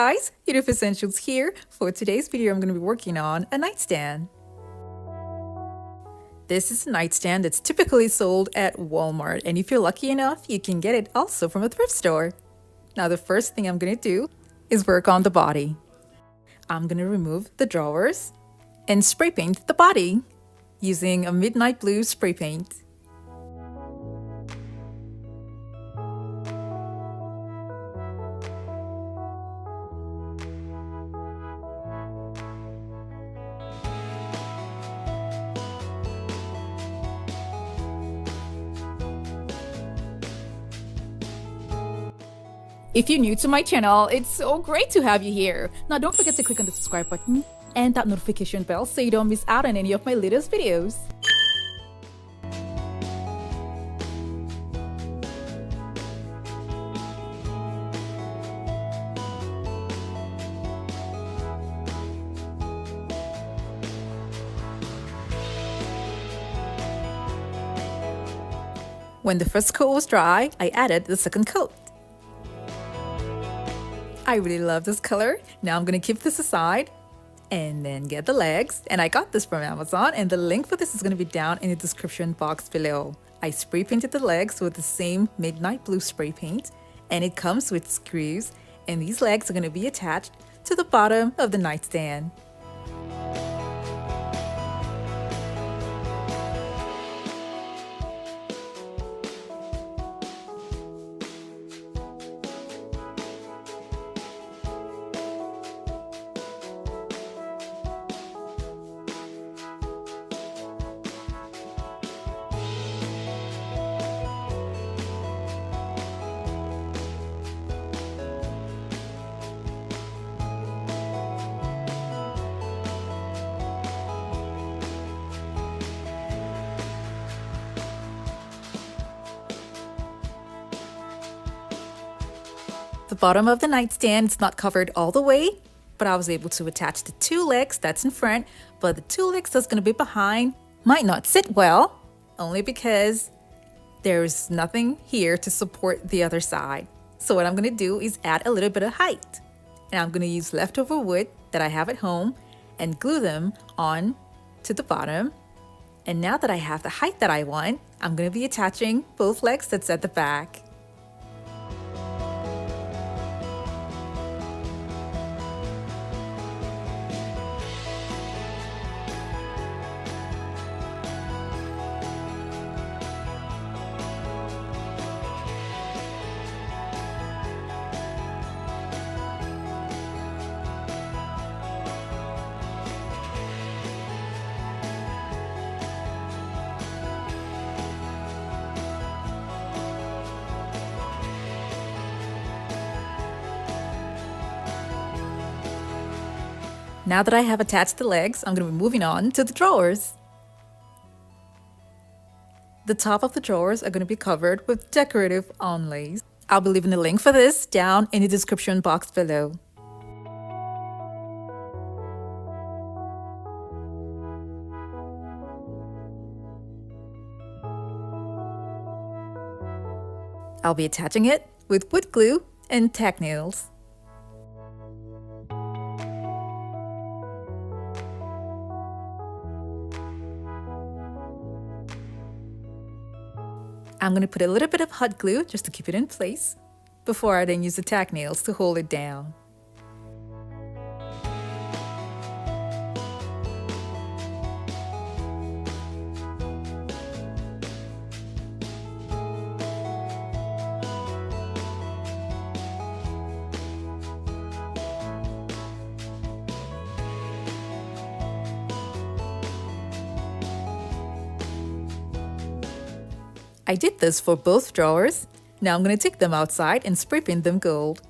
Guys, Uniqueness Essentials here. For today's video, I'm going to be working on a nightstand. This is a nightstand that's typically sold at Walmart, and if you're lucky enough, you can get it also from a thrift store. Now, the first thing I'm going to do is work on the body. I'm going to remove the drawers and spray paint the body using a midnight blue spray paint. If you're new to my channel, it's so great to have you here. Now don't forget to click on the subscribe button and that notification bell so you don't miss out on any of my latest videos. When the first coat was dry, I added the second coat. I really love this color. Now I'm gonna keep this aside and then get the legs. And I got this from Amazon, and the link for this is gonna be down in the description box below. I spray painted the legs with the same midnight blue spray paint, and it comes with screws, and these legs are gonna be attached to the bottom of the nightstand. The bottom of the nightstand is not covered all the way, but I was able to attach the two legs that's in front, but the two legs that's going to be behind might not sit well, only because there's nothing here to support the other side. So what I'm going to do is add a little bit of height. And I'm going to use leftover wood that I have at home and glue them on to the bottom. And now that I have the height that I want, I'm going to be attaching both legs that's at the back. Now that I have attached the legs, I'm going to be moving on to the drawers. The top of the drawers are going to be covered with decorative onlays. I'll be leaving the link for this down in the description box below. I'll be attaching it with wood glue and tack nails. I'm going to put a little bit of hot glue just to keep it in place before I then use the tack nails to hold it down. I did this for both drawers. Now I'm going to take them outside and spray paint them gold.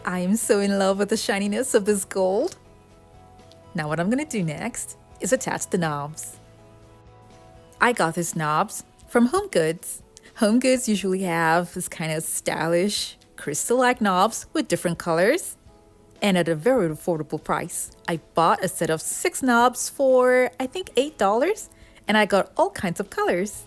I am so in love with the shininess of this gold. Now what I'm gonna do next is attach the knobs. I got these knobs from Home Goods. Home Goods usually have this kind of stylish crystal-like knobs with different colors and at a very affordable price. I bought a set of 6 knobs for I think $8 and I got all kinds of colors.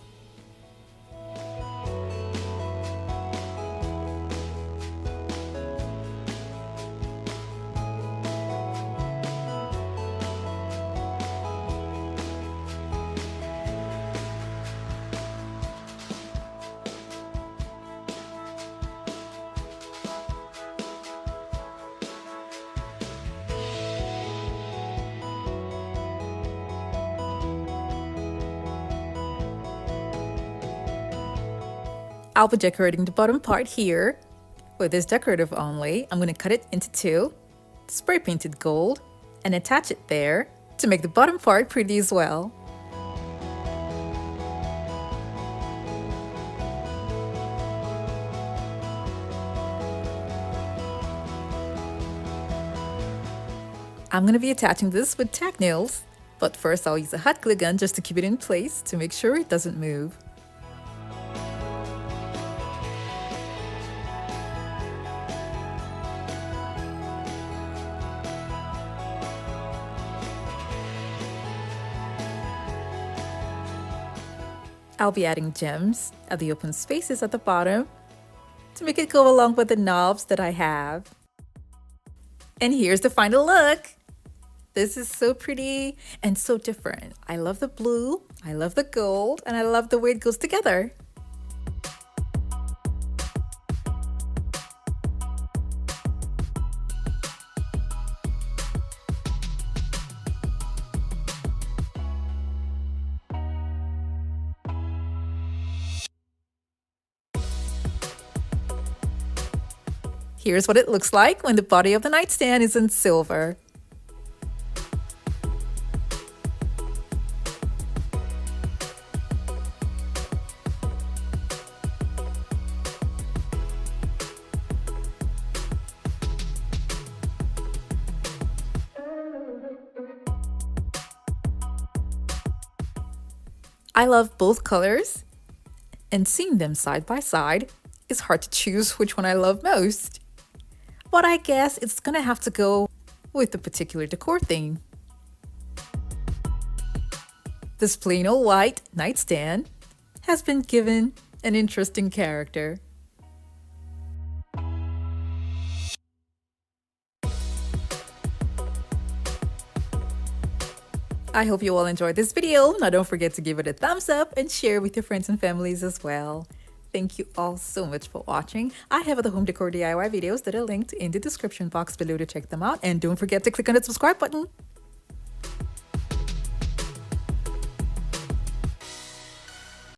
I'll be decorating the bottom part here with this decorative only. I'm going to cut it into 2, spray paint it gold, and attach it there to make the bottom part pretty as well. I'm going to be attaching this with tack nails, but first I'll use a hot glue gun just to keep it in place to make sure it doesn't move. I'll be adding gems at the open spaces at the bottom to make it go along with the knobs that I have. And here's the final look. This is so pretty and so different. I love the blue, I love the gold, and I love the way it goes together. Here's what it looks like when the body of the nightstand is in silver. I love both colors, and seeing them side by side, it's hard to choose which one I love most. But I guess it's gonna have to go with the particular decor theme. This plain old white nightstand has been given an interesting character. I hope you all enjoyed this video. Now don't forget to give it a thumbs up and share with your friends and families as well. Thank you all so much for watching. I have other home decor DIY videos that are linked in the description box below to check them out. And don't forget to click on the subscribe button.